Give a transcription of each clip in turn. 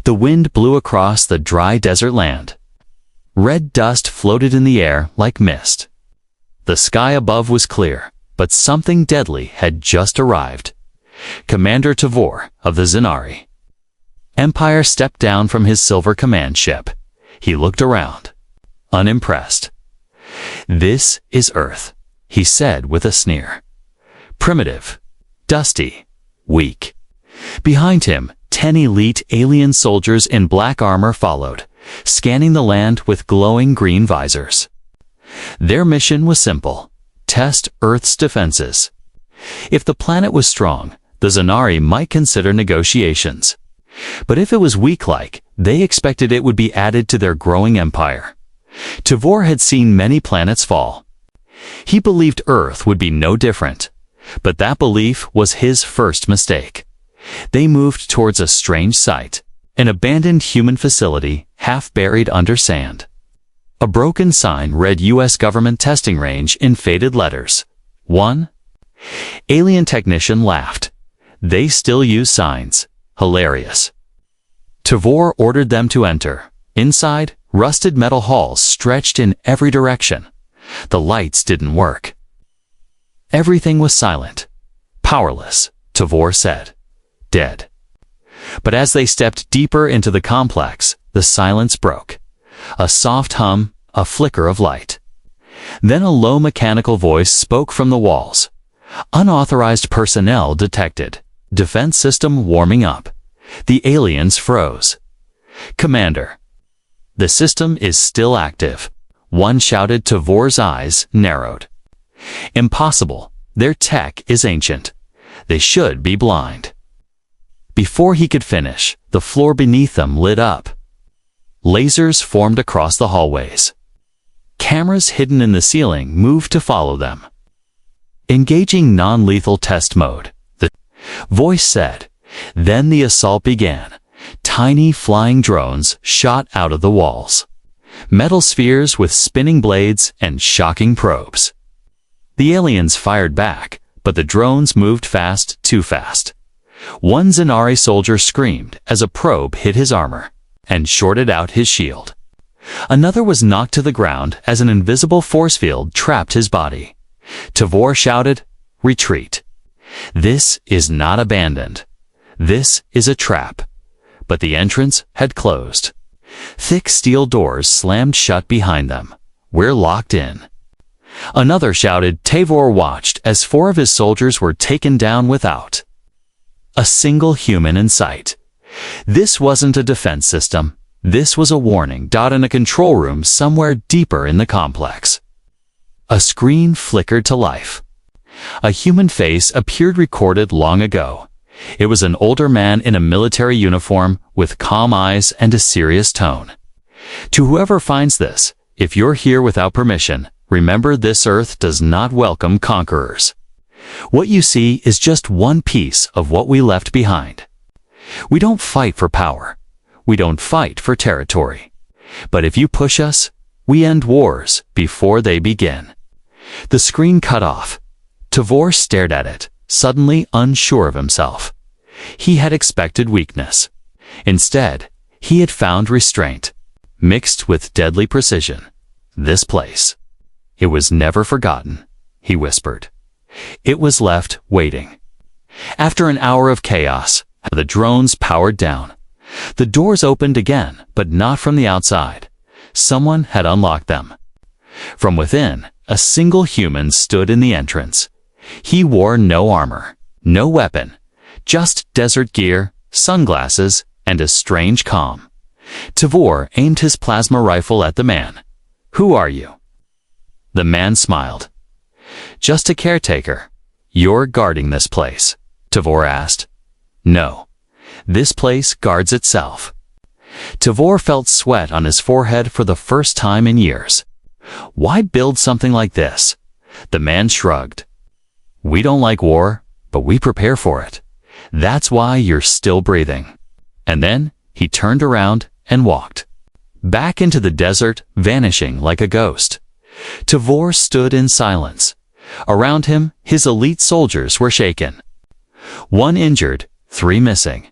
The wind blew across the dry desert land. Red dust floated in the air like mist. The sky above was clear, but something deadly had just arrived. Commander Tavor of the Zanari. Empire stepped down from his silver command ship. He looked around, unimpressed. "This is Earth," he said with a sneer. "Primitive, dusty, weak." Behind him, 10 elite alien soldiers in black armor followed, scanning the land with glowing green visors. Their mission was simple: test Earth's defenses. If the planet was strong, the Zanari might consider negotiations. But if it was weak-like, they expected it would be added to their growing empire. Tavor had seen many planets fall. He believed Earth would be no different. But that belief was his first mistake. They moved towards a strange sight, an abandoned human facility half buried under sand. A broken sign read U.S. Government Testing Range in faded letters. 1. Alien technician laughed. "They still use signs. Hilarious." Tavor ordered them to enter. Inside, rusted metal halls stretched in every direction. The lights didn't work. Everything was silent. "Powerless," Tavor said. "Dead." But as they stepped deeper into the complex, the silence broke. A soft hum, a flicker of light. Then a low mechanical voice spoke from the walls. "Unauthorized personnel detected. Defense system warming up." The aliens froze. "Commander." "The system is still active," one shouted. Tavor's eyes narrowed. "Impossible. Their tech is ancient. They should be blind." Before he could finish, the floor beneath them lit up. Lasers formed across the hallways. Cameras hidden in the ceiling moved to follow them. "Engaging non-lethal test mode," the voice said. Then the assault began. Tiny flying drones shot out of the walls. Metal spheres with spinning blades and shocking probes. The aliens fired back, but the drones moved fast, too fast. One Zanari soldier screamed as a probe hit his armor and shorted out his shield. Another was knocked to the ground as an invisible force field trapped his body. Tavor shouted, "Retreat. This is not abandoned. This is a trap." But the entrance had closed. Thick steel doors slammed shut behind them. "We're locked in." Another shouted. Tavor watched as 4 of his soldiers were taken down without a single human in sight. This wasn't a defense system. This was a warning dot in a control room somewhere deeper in the complex. A screen flickered to life. A human face appeared, recorded long ago. It was an older man in a military uniform with calm eyes and a serious tone. "To whoever finds this, if you're here without permission, remember this Earth does not welcome conquerors. What you see is just one piece of what we left behind. We don't fight for power. We don't fight for territory. But if you push us, we end wars before they begin." The screen cut off. Tavor stared at it, suddenly unsure of himself. He had expected weakness. Instead, he had found restraint, mixed with deadly precision. "This place. It was never forgotten," he whispered. It was left waiting. After an hour of chaos, the drones powered down. The doors opened again, but not from the outside. Someone had unlocked them. From within, a single human stood in the entrance. He wore no armor, no weapon, just desert gear, sunglasses, and a strange calm. Tavor aimed his plasma rifle at the man. "Who are you?" The man smiled. "Just a caretaker." "You're guarding this place?" Tavor asked. "No. This place guards itself." Tavor felt sweat on his forehead for the first time in years. "Why build something like this?" The man shrugged. "We don't like war, but we prepare for it. That's why you're still breathing." And then he turned around and walked back into the desert, vanishing like a ghost. Tavor stood in silence. Around him, his elite soldiers were shaken. 1 injured, 3 missing.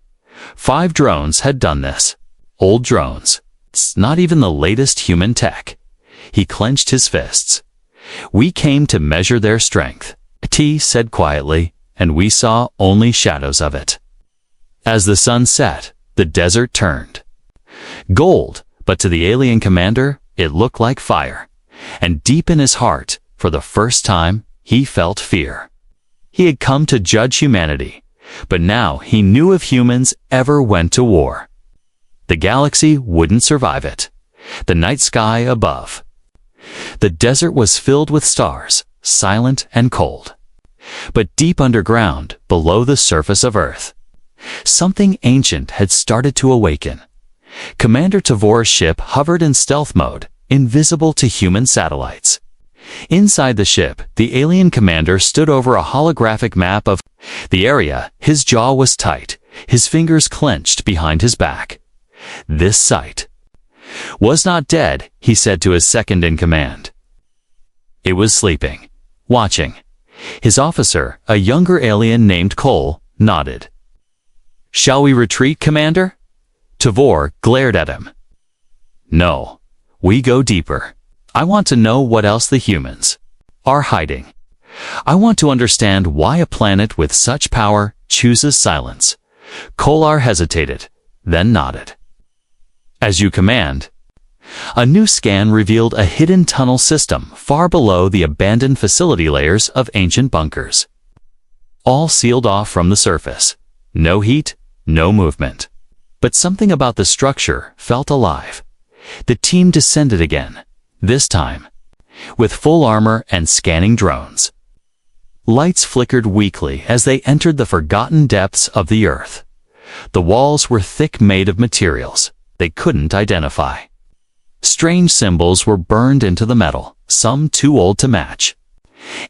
5 drones had done this. old drones. It's not even the latest human tech. He clenched his fists. We came to measure their strength, T said quietly, and we saw only shadows of it. As the sun set, the desert turned gold, but to the alien commander, it looked like fire. And deep in his heart, for the first time, he felt fear. He had come to judge humanity, but now he knew if humans ever went to war, the galaxy wouldn't survive it. The night sky above. The desert was filled with stars, silent and cold. But deep underground, below the surface of Earth, something ancient had started to awaken. Commander Tavor's ship hovered in stealth mode, invisible to human satellites. Inside the ship, the alien commander stood over a holographic map of the area. His jaw was tight, his fingers clenched behind his back. This sight was not dead, he said to his second-in-command. It was sleeping, watching. His officer, a younger alien named Cole, nodded. Shall we retreat, Commander? Tavor glared at him. No, we go deeper. I want to know what else the humans are hiding. I want to understand why a planet with such power chooses silence. Kolar hesitated, then nodded. As you command. A new scan revealed a hidden tunnel system far below the abandoned facility layers of ancient bunkers. All sealed off from the surface. No heat, no movement. But something about the structure felt alive. The team descended again, this time, with full armor and scanning drones. Lights flickered weakly as they entered the forgotten depths of the Earth. The walls were thick, made of materials they couldn't identify. Strange symbols were burned into the metal, some too old to match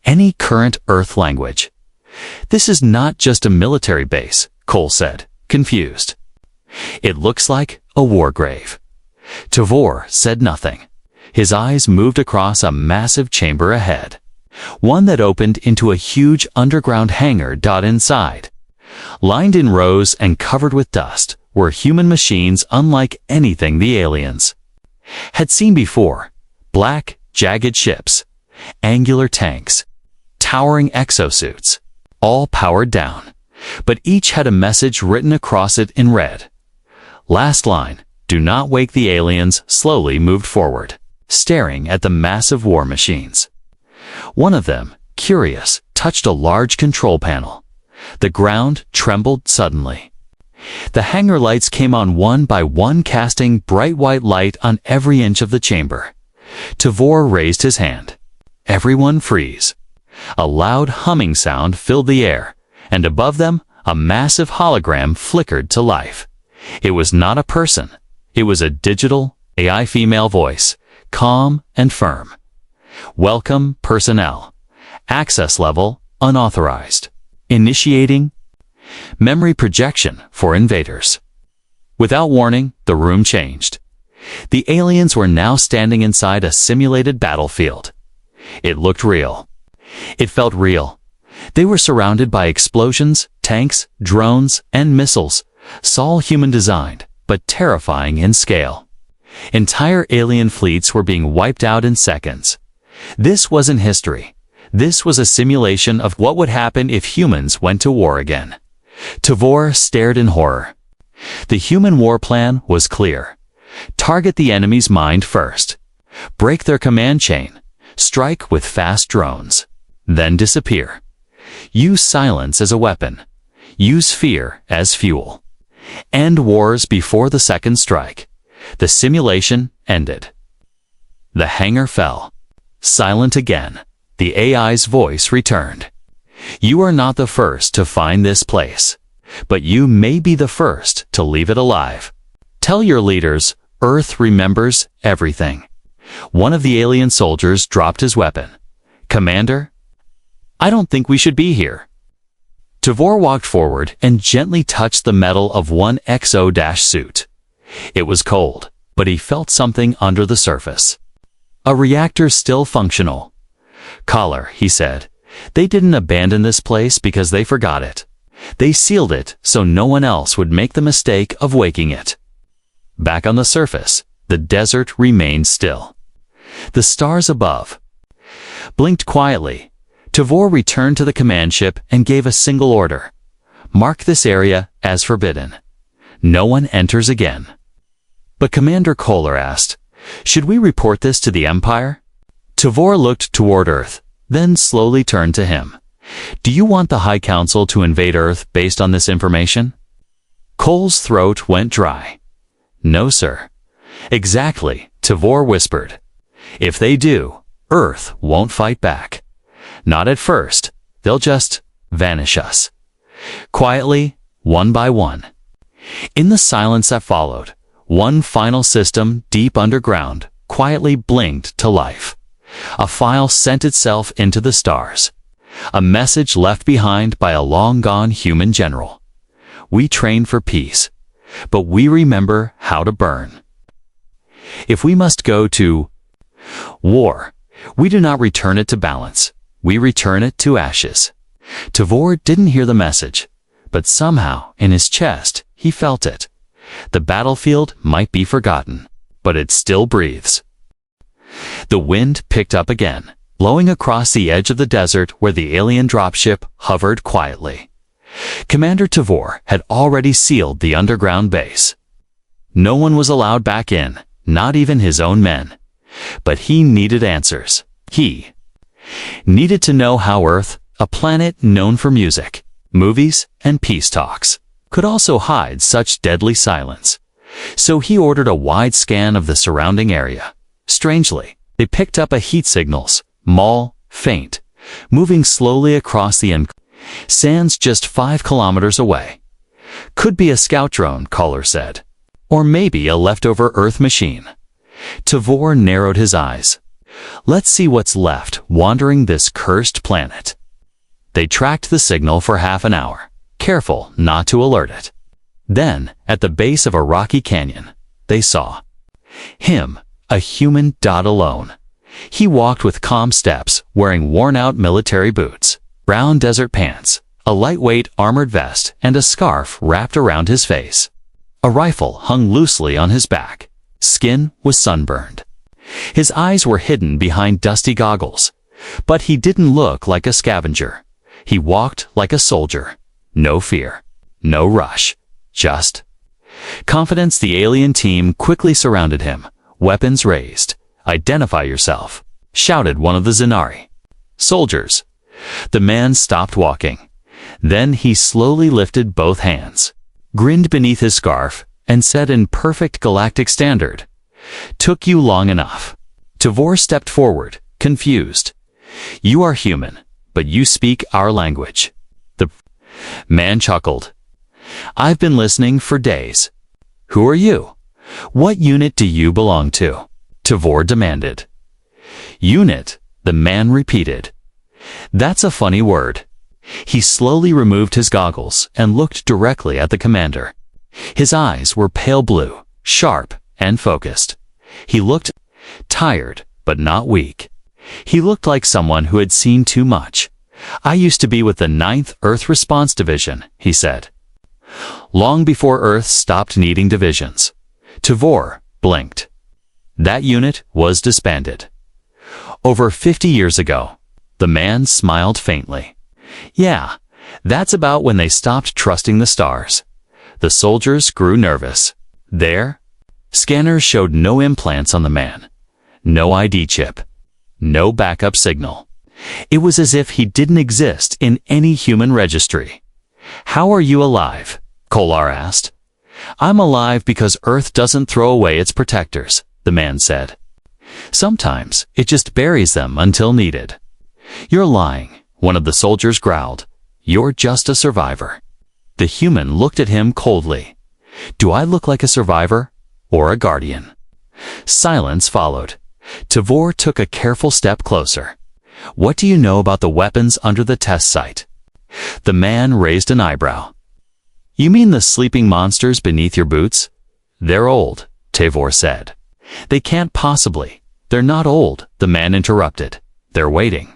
any current Earth language. This is not just a military base, Cole said, confused. It looks like a war grave. Tavor said nothing. His eyes moved across a massive chamber ahead, one that opened into a huge underground hangar. Inside, lined in rows and covered with dust, were human machines unlike anything the aliens had seen before. Black, jagged ships, angular tanks, towering exosuits, all powered down, but each had a message written across it in red. Last line, do not wake the aliens. Slowly moved forward, staring at the massive war machines. One of them, curious, touched a large control panel. The ground trembled suddenly. The hangar lights came on one by one, casting bright white light on every inch of the chamber. Tavor raised his hand. Everyone freeze. A loud humming sound filled the air, and above them, a massive hologram flickered to life. It was not a person. It was a digital, AI female voice, calm and firm. Welcome, personnel. Access level, unauthorized. Initiating memory projection for invaders. Without warning, the room changed. The aliens were now standing inside a simulated battlefield. It looked real. It felt real. They were surrounded by explosions, tanks, drones, and missiles, all human-designed, but terrifying in scale. Entire alien fleets were being wiped out in seconds. This wasn't history. This was a simulation of what would happen if humans went to war again. Tavor stared in horror. The human war plan was clear. Target the enemy's mind first. Break their command chain. Strike with fast drones. Then disappear. Use silence as a weapon. Use fear as fuel. End wars before the second strike. The simulation ended. The hangar fell. Silent again. The AI's voice returned. You are not the first to find this place, but you may be the first to leave it alive. Tell your leaders, Earth remembers everything. One of the alien soldiers dropped his weapon. Commander, I don't think we should be here. Tavor walked forward and gently touched the metal of one exo-suit. It was cold, but he felt something under the surface. A reactor still functional. Collar, he said. They didn't abandon this place because they forgot it. They sealed it so no one else would make the mistake of waking it. Back on the surface, the desert remained still. The stars above blinked quietly. Tavor returned to the command ship and gave a single order. Mark this area as forbidden. No one enters again. But Commander Kohler asked, should we report this to the Empire? Tavor looked toward Earth, then slowly turned to him. Do you want the High Council to invade Earth based on this information? Cole's throat went dry. No, sir. Exactly, Tavor whispered. If they do, Earth won't fight back. Not at first. They'll just vanish us. Quietly, one by one. In the silence that followed, one final system deep underground quietly blinked to life. A file sent itself into the stars. A message left behind by a long-gone human general. We train for peace, but we remember how to burn. If we must go to war, we do not return it to balance. We return it to ashes. Tavor didn't hear the message, but somehow in his chest he felt it. The battlefield might be forgotten, but it still breathes. The wind picked up again, blowing across the edge of the desert where the alien dropship hovered quietly. Commander Tavor had already sealed the underground base. No one was allowed back in, not even his own men. But he needed answers. He needed to know how Earth, a planet known for music, movies, and peace talks, could also hide such deadly silence. So he ordered a wide scan of the surrounding area. Strangely, they picked up a heat signals, faint, moving slowly across the sands just 5 kilometers away. Could be a scout drone, Kohler said. Or maybe a leftover Earth machine. Tavor narrowed his eyes. Let's see what's left wandering this cursed planet. They tracked the signal for half an hour, careful not to alert it. Then, at the base of a rocky canyon, they saw him, a human dot alone. He walked with calm steps, wearing worn-out military boots, brown desert pants, a lightweight armored vest, and a scarf wrapped around his face. A rifle hung loosely on his back. Skin was sunburned. His eyes were hidden behind dusty goggles, but he didn't look like a scavenger. He walked like a soldier. No fear, no rush, just confidence. The alien team quickly surrounded him, weapons raised. Identify yourself, shouted one of the Zenari. Soldiers. The man stopped walking. Then he slowly lifted both hands, grinned beneath his scarf, and said in perfect galactic standard, "Took you long enough." Tavor stepped forward, confused. "You are human, but you speak our language." The man chuckled. "I've been listening for days." "Who are you? What unit do you belong to?" Tavor demanded. "Unit," the man repeated. "That's a funny word." He slowly removed his goggles and looked directly at the commander. His eyes were pale blue, sharp, and focused. He looked tired, but not weak. He looked like someone who had seen too much. "I used to be with the 9th Earth Response Division," he said. "Long before Earth stopped needing divisions." Tavor blinked. That unit was disbanded. Over 50 years ago. The man smiled faintly. "Yeah, that's about when they stopped trusting the stars." The soldiers grew nervous. Their scanners showed no implants on the man. No ID chip. No backup signal. It was as if he didn't exist in any human registry. "How are you alive?" Kohler asked. "I'm alive because Earth doesn't throw away its protectors," the man said. "Sometimes it just buries them until needed." "You're lying," one of the soldiers growled. "You're just a survivor." The human looked at him coldly. "Do I look like a survivor or a guardian?" Silence followed. Tavor took a careful step closer. "What do you know about the weapons under the test site?" The man raised an eyebrow. "You mean the sleeping monsters beneath your boots?" "They're old," Tavor said. "They can't possibly." "They're not old," the man interrupted. "They're waiting."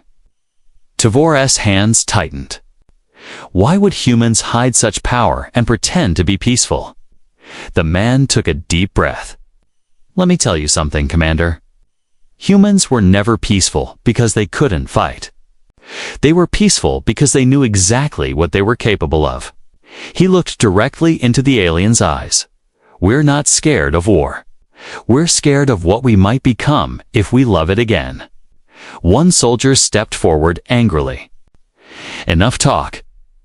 Tavor's hands tightened. Why would humans hide such power and pretend to be peaceful? The man took a deep breath. "Let me tell you something, Commander. Humans were never peaceful because they couldn't fight. They were peaceful because they knew exactly what they were capable of." He looked directly into the alien's eyes. "We're not scared of war. We're scared of what we might become if we love it again." One soldier stepped forward angrily. "Enough talk.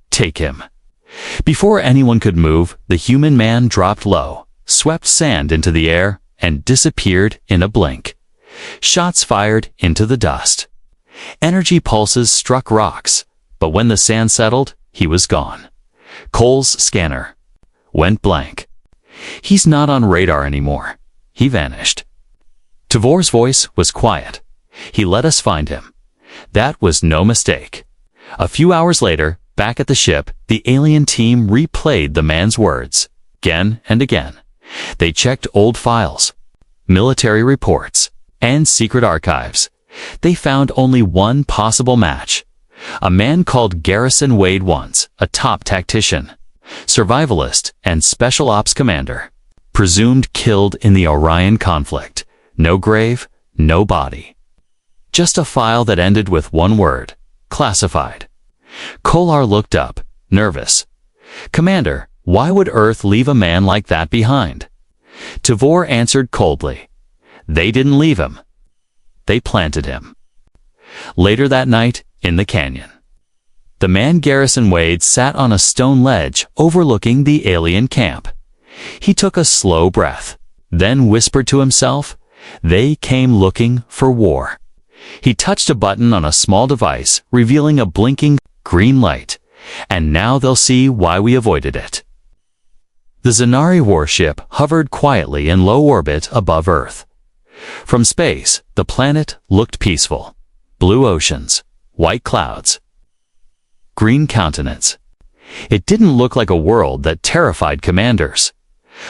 Take him." Before anyone could move, the human man dropped low, swept sand into the air, and disappeared in a blink. Shots fired into the dust. Energy pulses struck rocks, but when the sand settled, he was gone. Cole's scanner went blank. "He's not on radar anymore. He vanished." Tavor's voice was quiet. "He let us find him. That was no mistake." A few hours later, back at the ship, the alien team replayed the man's words again and again. They checked old files, military reports, and secret archives. They found only one possible match. A man called Garrison Wade, once a top tactician, survivalist, and special ops commander, presumed killed in the Orion conflict. No grave, no body. Just a file that ended with one word: classified. Kolar looked up, nervous. "Commander, why would Earth leave a man like that behind?" Tavor answered coldly. "They didn't leave him. They planted him." Later that night, in the canyon, the man Garrison Wade sat on a stone ledge overlooking the alien camp. He took a slow breath, then whispered to himself, "They came looking for war." He touched a button on a small device, revealing a blinking green light, and now they'll see why we avoided it. The Zanari warship hovered quietly in low orbit above Earth. From space, the planet looked peaceful. Blue oceans, white clouds, green continents. It didn't look like a world that terrified commanders.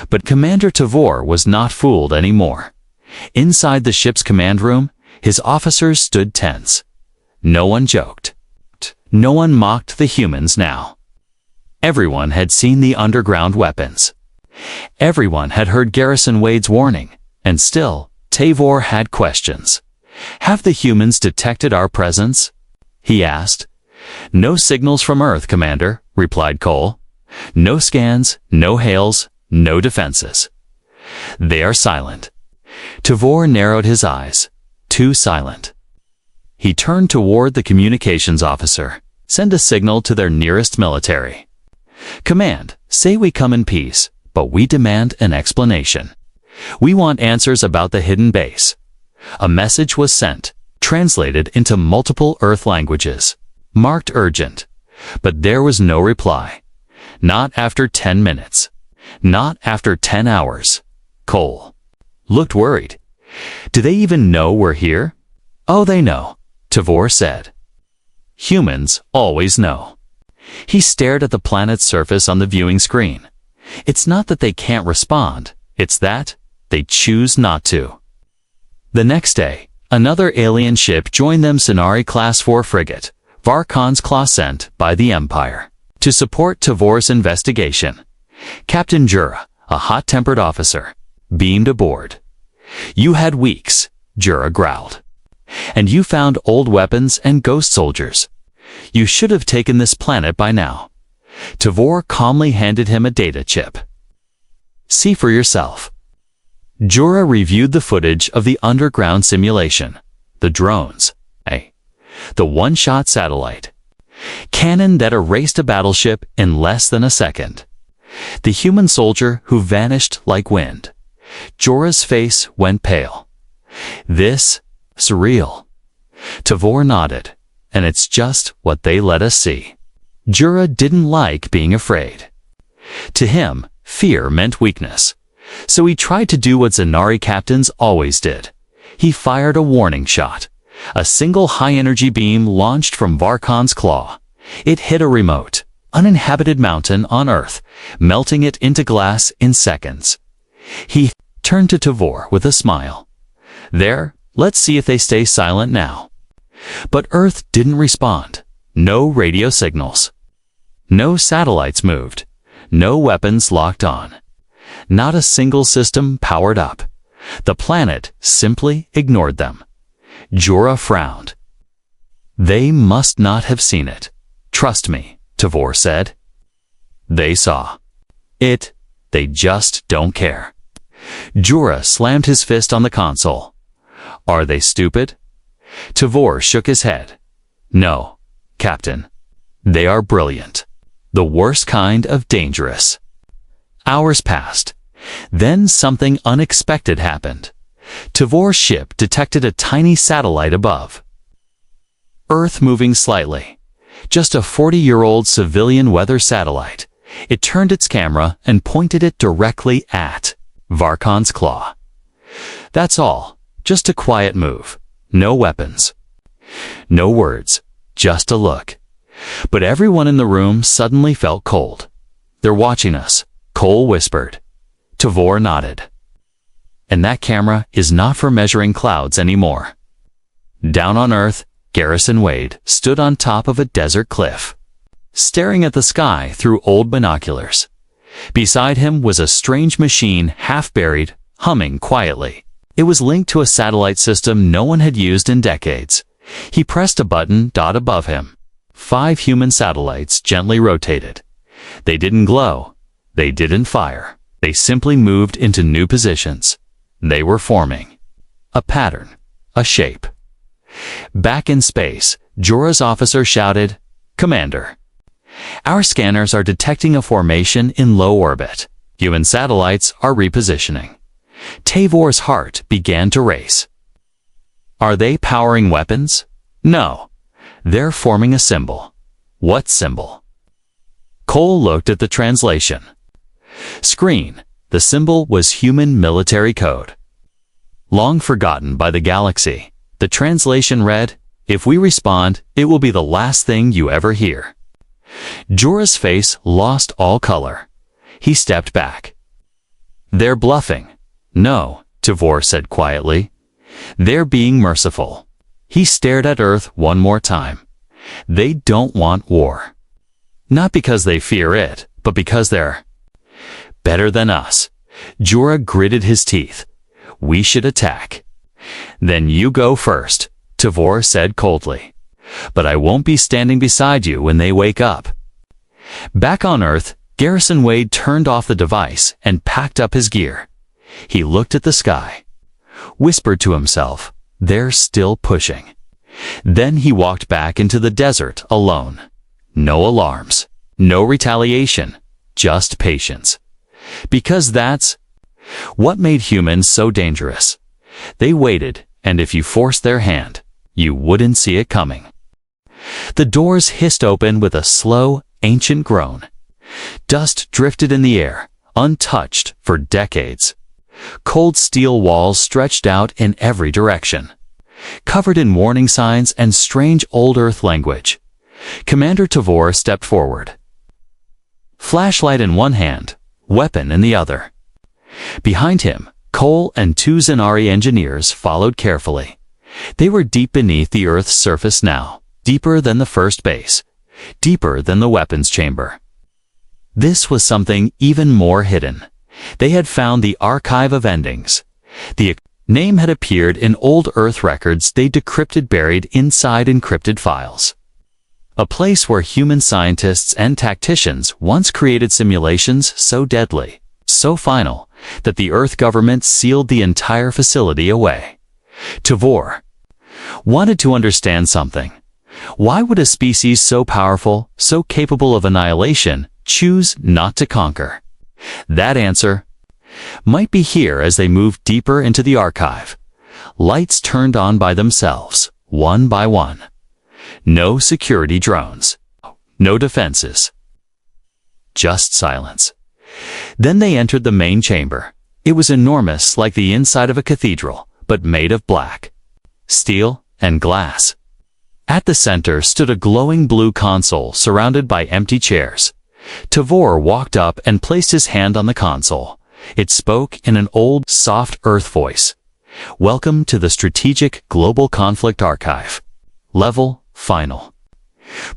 But Commander Tavor was not fooled anymore. Inside the ship's command room, his officers stood tense. No one joked. No one mocked the humans now. Everyone had seen the underground weapons. Everyone had heard Garrison Wade's warning, and still, Tavor had questions. "Have the humans detected our presence?" he asked. "No signals from Earth, Commander," replied Cole. "No scans, no hails, no defenses. They are silent." Tavor narrowed his eyes. Too silent. He turned toward the communications officer. "Send a signal to their nearest military. Command, say we come in peace, but we demand an explanation. We want answers about the hidden base." A message was sent, translated into multiple Earth languages, marked urgent. But there was no reply. Not after 10 minutes. Not after 10 hours. Cole looked worried. "Do they even know we're here?" "Oh, they know," Tavor said. "Humans always know." He stared at the planet's surface on the viewing screen. "It's not that they can't respond, it's that they choose not to." The next day, another alien ship joined them, Sonari Class 4 frigate, Varkon's Claw, sent by the Empire to support Tavor's investigation. Captain Jura, a hot-tempered officer, beamed aboard. "You had weeks," Jura growled. "And you found old weapons and ghost soldiers. You should have taken this planet by now." Tavor calmly handed him a data chip. "See for yourself." Jura reviewed the footage of the underground simulation, the drones, the one-shot satellite, cannon that erased a battleship in less than a second, the human soldier who vanished like wind. Jura's face went pale. "This is real." Tavor nodded. "And it's just what they let us see." Jura didn't like being afraid. To him, fear meant weakness. So he tried to do what Zanari captains always did. He fired a warning shot. A single high-energy beam launched from Varkon's Claw. It hit a remote, uninhabited mountain on Earth, melting it into glass in seconds. He turned to Tavor with a smile. "There, let's see if they stay silent now." But Earth didn't respond. No radio signals. No satellites moved. No weapons locked on. Not a single system powered up. The planet simply ignored them. Jorah frowned. They must not have seen it. Trust me, Tavor said. They saw it. They just don't care. Jorah slammed his fist on the console. Are they stupid? Tavor shook his head. No, Captain. They are brilliant. The worst kind of dangerous. Hours passed. Then something unexpected happened. Tavor's ship detected a tiny satellite above. Earth moving slightly. Just a 40-year-old civilian weather satellite. It turned its camera and pointed it directly at Varkon's claw. That's all. Just a quiet move. No weapons. No words. Just a look. But everyone in the room suddenly felt cold. They're watching us, Cole whispered. Tavor nodded. And that camera is not for measuring clouds anymore. Down on Earth, Garrison Wade stood on top of a desert cliff, staring at the sky through old binoculars. Beside him was a strange machine, half buried, humming quietly. It was linked to a satellite system no one had used in decades. He pressed a button above him. 5 human satellites gently rotated. They didn't glow. They didn't fire. They simply moved into new positions. They were forming a pattern, a shape. Back in space, Jorah's officer shouted, Commander, our scanners are detecting a formation in low orbit. Human satellites are repositioning. Tavor's heart began to race. Are they powering weapons? No. They're forming a symbol. What symbol? Cole looked at the translation. Screen. The symbol was human military code. Long forgotten by the galaxy, the translation read, if we respond, it will be the last thing you ever hear. Jorah's face lost all color. He stepped back. They're bluffing. No, Tavor said quietly. They're being merciful. He stared at Earth one more time. They don't want war. Not because they fear it, but because they're better than us. Jorah gritted his teeth. We should attack. Then you go first, Tavor said coldly. But I won't be standing beside you when they wake up. Back on Earth, Garrison Wade turned off the device and packed up his gear. He looked at the sky, whispered to himself, they're still pushing. Then he walked back into the desert alone. No alarms, no retaliation, just patience. Because that's what made humans so dangerous. They waited, and if you forced their hand, you wouldn't see it coming. The doors hissed open with a slow, ancient groan. Dust drifted in the air, untouched for decades. Cold steel walls stretched out in every direction, covered in warning signs and strange old Earth language. Commander Tavor stepped forward. Flashlight in one hand, weapon in the other. Behind him, Cole and 2 Zenari engineers followed carefully. They were deep beneath the Earth's surface now, deeper than the first base, deeper than the weapons chamber. This was something even more hidden. They had found the archive of endings. The name had appeared in old Earth records they decrypted buried inside encrypted files. A place where human scientists and tacticians once created simulations so deadly, so final, that the Earth government sealed the entire facility away. Tavor wanted to understand something. Why would a species so powerful, so capable of annihilation, choose not to conquer? That answer might be here as they moved deeper into the archive. Lights turned on by themselves, one by one. No security drones. No defenses. Just silence. Then they entered the main chamber. It was enormous, like the inside of a cathedral, but made of black, steel, and glass. At the center stood a glowing blue console surrounded by empty chairs. Tavor walked up and placed his hand on the console. It spoke in an old, soft Earth voice. Welcome to the Strategic Global Conflict Archive. Level Final.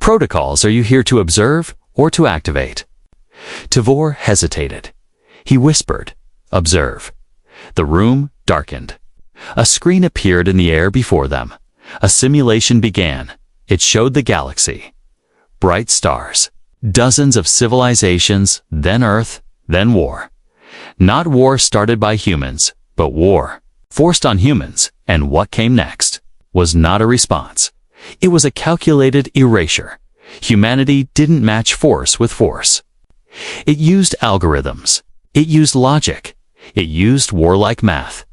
Protocols, are you here to observe or to activate? Tavor hesitated. He whispered, Observe. The room darkened. A screen appeared in the air before them. A simulation began. It showed the galaxy. Bright stars. Dozens of civilizations, then Earth, then war. Not war started by humans, but war forced on humans, and what came next was not a response. It was a calculated erasure. Humanity didn't match force with force. It used algorithms. It used logic. It used warlike math.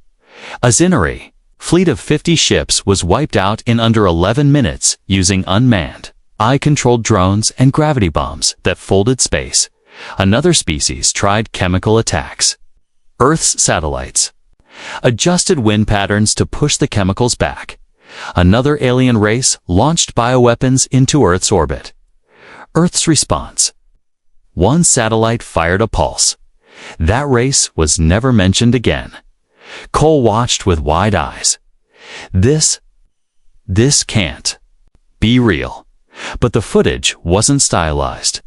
A Zinari fleet of 50 ships was wiped out in under 11 minutes using unmanned, eye-controlled drones and gravity bombs that folded space. Another species tried chemical attacks. Earth's satellites adjusted wind patterns to push the chemicals back. Another alien race launched bioweapons into Earth's orbit. Earth's response. One satellite fired a pulse. That race was never mentioned again. Cole watched with wide eyes. This can't be real. But the footage wasn't stylized.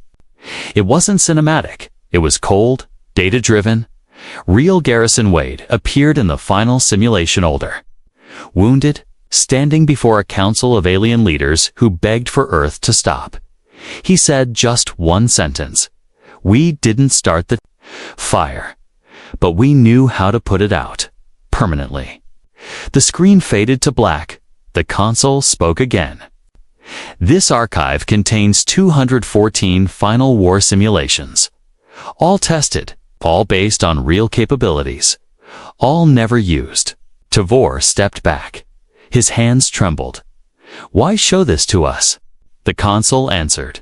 It wasn't cinematic. It was cold, data-driven. Real Garrison Wade appeared in the final simulation older. Wounded, standing before a council of alien leaders who begged for Earth to stop. He said just one sentence. We didn't start the fire, but we knew how to put it out, permanently. The screen faded to black. The console spoke again. This archive contains 214 final war simulations. All tested, all based on real capabilities, all never used. Tavor stepped back. His hands trembled. Why show this to us? The console answered.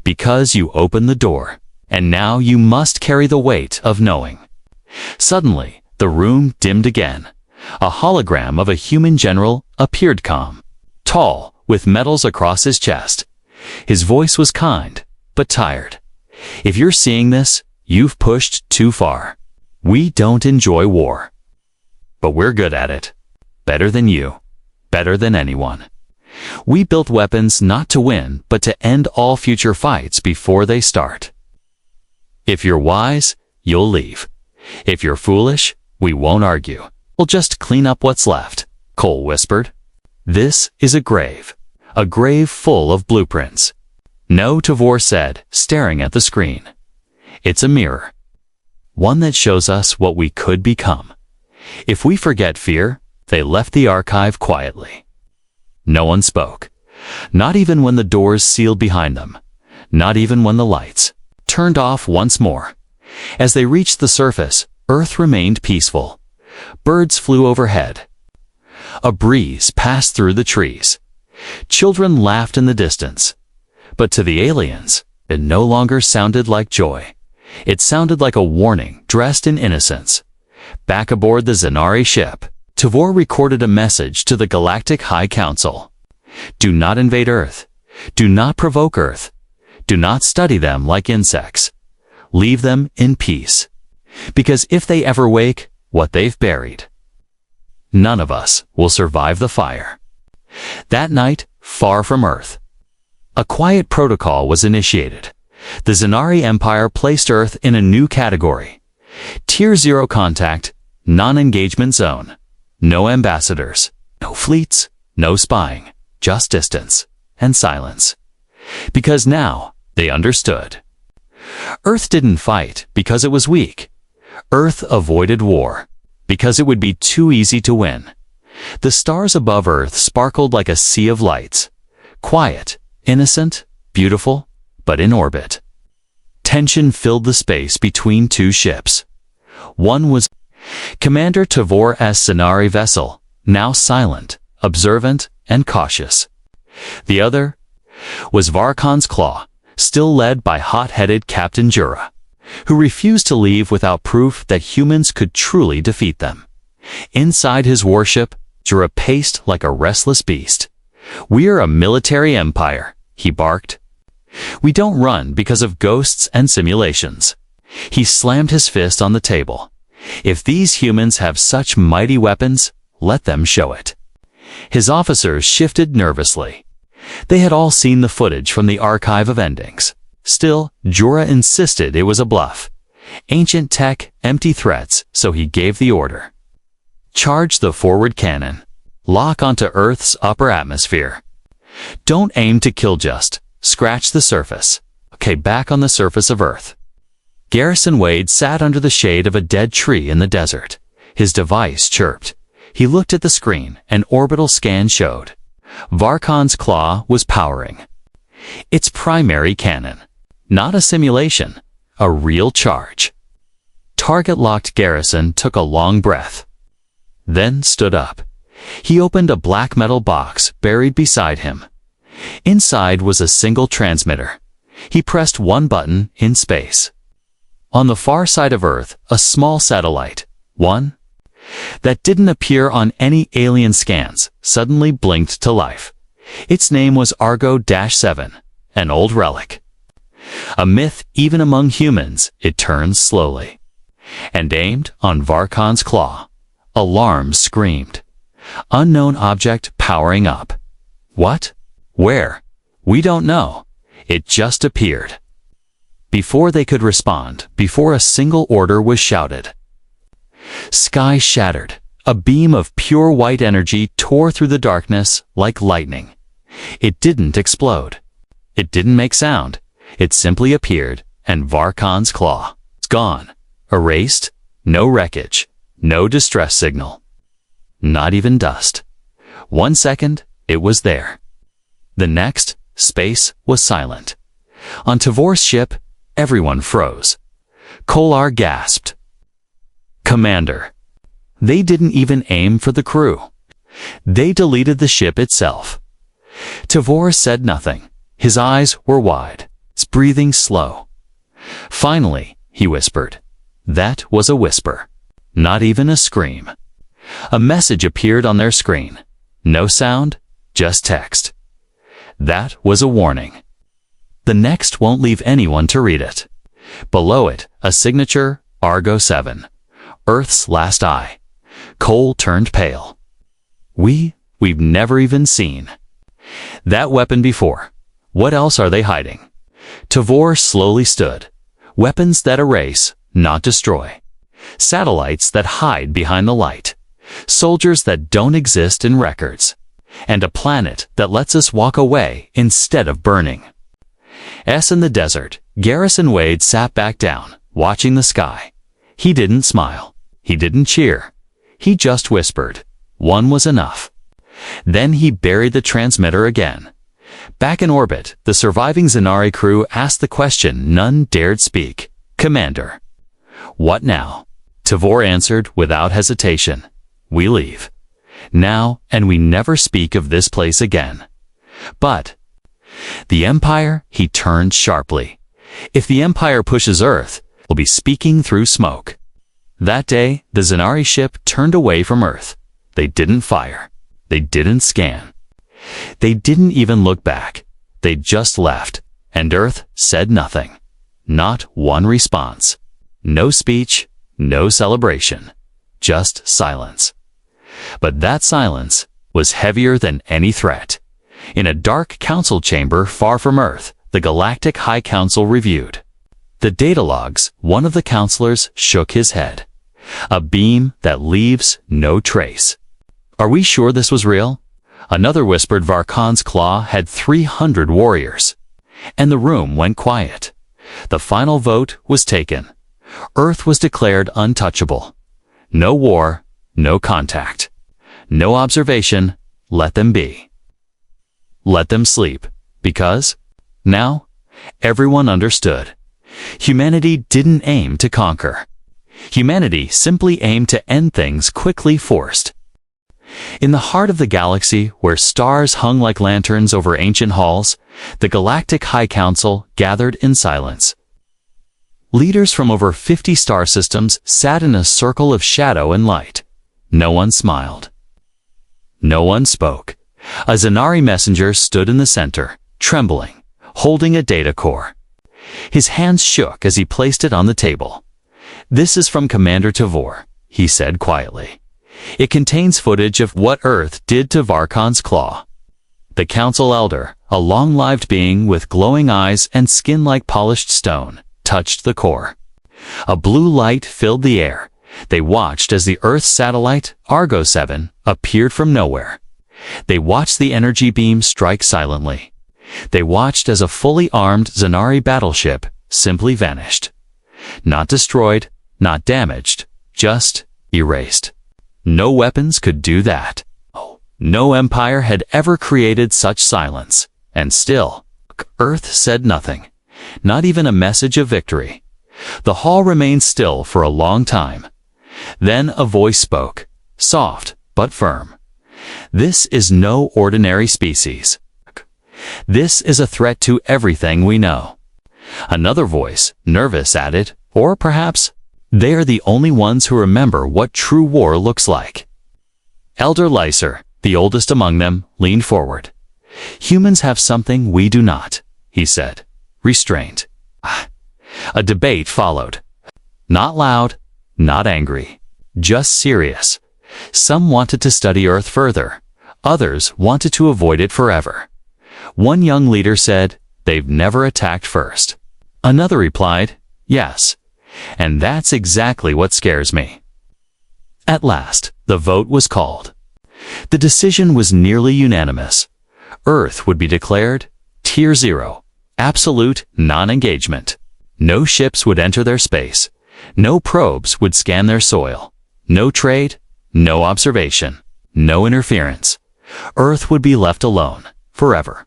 Because you opened the door, and now you must carry the weight of knowing. Suddenly, the room dimmed again. A hologram of a human general appeared calm, tall, with medals across his chest. His voice was kind, but tired. If you're seeing this, you've pushed too far. We don't enjoy war. But we're good at it. Better than you. Better than anyone. We built weapons not to win, but to end all future fights before they start. If you're wise, you'll leave. If you're foolish, we won't argue. We'll just clean up what's left, Cole whispered. This is a grave full of blueprints. No, Tavor said, staring at the screen. It's a mirror. One that shows us what we could become. If we forget fear, they left the archive quietly. No one spoke. Not even when the doors sealed behind them. Not even when the lights turned off once more. As they reached the surface, Earth remained peaceful. Birds flew overhead. A breeze passed through the trees. Children laughed in the distance. But to the aliens, it no longer sounded like joy. It sounded like a warning dressed in innocence. Back aboard the Zinari ship, Tavor recorded a message to the Galactic High Council. Do not invade Earth. Do not provoke Earth. Do not study them like insects. Leave them in peace. Because if they ever wake what they've buried, none of us will survive the fire. That night, far from Earth, a quiet protocol was initiated. The Zinari Empire placed Earth in a new category. Tier 0 contact, non-engagement zone. No ambassadors, no fleets, no spying, just distance and silence. Because now they understood. Earth didn't fight because it was weak. Earth avoided war because it would be too easy to win. The stars above Earth sparkled like a sea of lights. Quiet, innocent, beautiful, but in orbit. Tension filled the space between two ships. One was Commander Tavor S. Zinari vessel, now silent, observant, and cautious. The other was Varkon's Claw, still led by hot-headed Captain Jura, who refused to leave without proof that humans could truly defeat them. Inside his warship, Jura paced like a restless beast. We're a military empire, he barked. We don't run because of ghosts and simulations. He slammed his fist on the table. If these humans have such mighty weapons, let them show it. His officers shifted nervously. They had all seen the footage from the archive of endings. Still, Jura insisted it was a bluff. Ancient tech, empty threats, so he gave the order. Charge the forward cannon. Lock onto Earth's upper atmosphere. Don't aim to kill, just scratch the surface. Okay, back on the surface of Earth. Garrison Wade sat under the shade of a dead tree in the desert. His device chirped. He looked at the screen. An orbital scan showed. Varkon's claw was powering. Its primary cannon. Not a simulation. A real charge. Target-locked Garrison took a long breath. Then stood up. He opened a black metal box buried beside him. Inside was a single transmitter. He pressed one button in space. On the far side of Earth, a small satellite, one that didn't appear on any alien scans, suddenly blinked to life. Its name was Argo-7, an old relic. A myth even among humans, it turned slowly. And aimed on Varkon's claw. Alarms screamed. Unknown object powering up. What? Where? We don't know. It just appeared. Before they could respond, before a single order was shouted. Sky shattered. A beam of pure white energy tore through the darkness like lightning. It didn't explode. It didn't make sound. It simply appeared, and Varkon's claw. It's gone. Erased. No wreckage. No distress signal. Not even dust. 1 second, it was there. The next, space was silent. On Tavor's ship, everyone froze. Kolar gasped. Commander. They didn't even aim for the crew. They deleted the ship itself. Tavor said nothing. His eyes were wide, his breathing slow. Finally, he whispered. That was a whisper. Not even a scream. A message appeared on their screen. No sound, just text. That was a warning. The next won't leave anyone to read it. Below it, a signature, Argo-7. Earth's last eye. Cole turned pale. We've never even seen that weapon before. What else are they hiding? Tavor slowly stood. Weapons that erase, not destroy. Satellites that hide behind the light. Soldiers that don't exist in records. And a planet that lets us walk away instead of burning. In the desert, Garrison Wade sat back down, watching the sky. He didn't smile. He didn't cheer. He just whispered. One was enough. Then he buried the transmitter again. Back in orbit, the surviving Zanari crew asked the question none dared speak. Commander. What now? Tavor answered without hesitation. We leave. Now, and we never speak of this place again. But the Empire, he turned sharply. If the Empire pushes Earth, we'll be speaking through smoke. That day, the Zanari ship turned away from Earth. They didn't fire. They didn't scan. They didn't even look back. They just left, and Earth said nothing. Not one response. No speech, no celebration. Just silence. But that silence was heavier than any threat. In a dark council chamber far from Earth, the Galactic High Council reviewed the data logs. One of the counselors shook his head. A beam that leaves no trace. Are we sure this was real? Another whispered Varkon's claw had 300 warriors. And the room went quiet. The final vote was taken. Earth was declared untouchable. No war, no contact. No observation, let them be. Let them sleep, because now everyone understood. Humanity didn't aim to conquer. Humanity simply aimed to end things quickly forced. In the heart of the galaxy, where stars hung like lanterns over ancient halls, the Galactic High Council gathered in silence. Leaders from over 50 star systems sat in a circle of shadow and light. No one smiled. No one spoke. A Zanari messenger stood in the center, trembling, holding a data core. His hands shook as he placed it on the table. This is from Commander Tavor, he said quietly. It contains footage of what Earth did to Varkon's claw. The council elder, a long-lived being with glowing eyes and skin like polished stone, touched the core. A blue light filled the air. They watched as the Earth's satellite, Argo 7, appeared from nowhere. They watched the energy beam strike silently. They watched as a fully armed Zanari battleship simply vanished. Not destroyed, not damaged, just erased. No weapons could do that. No empire had ever created such silence. And still, Earth said nothing. Not even a message of victory. The hall remained still for a long time. Then a voice spoke, soft but firm. This is no ordinary species. This is a threat to everything we know. Another voice, nervous, added, or perhaps, they are the only ones who remember what true war looks like. Elder Lyser, the oldest among them, leaned forward. Humans have something we do not, he said. Restraint. A debate followed. Not loud, not angry, just serious. Some wanted to study Earth further. Others wanted to avoid it forever. One young leader said, they've never attacked first. Another replied, yes. And that's exactly what scares me. At last, the vote was called. The decision was nearly unanimous. Earth would be declared Tier 0, absolute non-engagement. No ships would enter their space. No probes would scan their soil. No trade, no observation, no interference. Earth would be left alone, forever.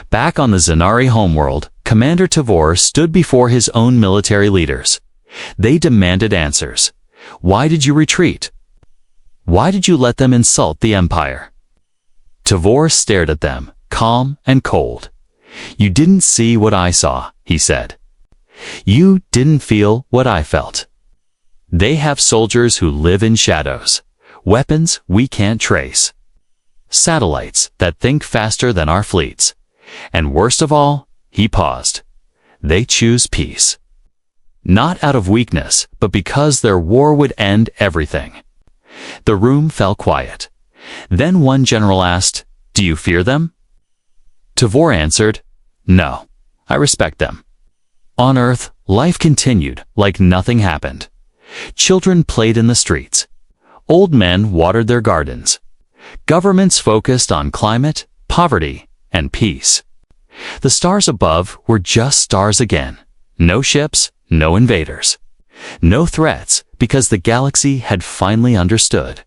Back on the Zanari homeworld, Commander Tavor stood before his own military leaders. They demanded answers. Why did you retreat? Why did you let them insult the Empire? Tavor stared at them, calm and cold. You didn't see what I saw, he said. You didn't feel what I felt. They have soldiers who live in shadows, weapons we can't trace, satellites that think faster than our fleets. And worst of all, he paused. They choose peace. Not out of weakness, but because their war would end everything. The room fell quiet. Then one general asked, do you fear them? Tavor answered, no, I respect them. On Earth, life continued like nothing happened. Children played in the streets. Old men watered their gardens. Governments focused on climate, poverty, and peace. The stars above were just stars again. No ships, no invaders. No threats, because the galaxy had finally understood.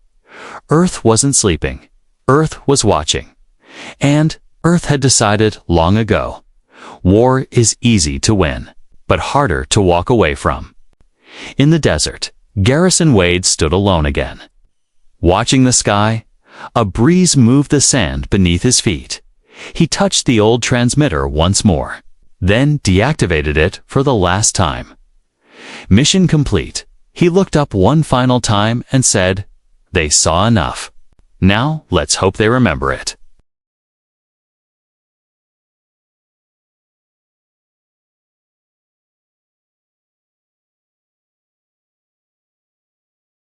Earth wasn't sleeping. Earth was watching. And Earth had decided long ago. War is easy to win, but harder to walk away from. In the desert, Garrison Wade stood alone again. Watching the sky, a breeze moved the sand beneath his feet. He touched the old transmitter once more, then deactivated it for the last time. Mission complete. He looked up one final time and said, they saw enough. Now let's hope they remember it.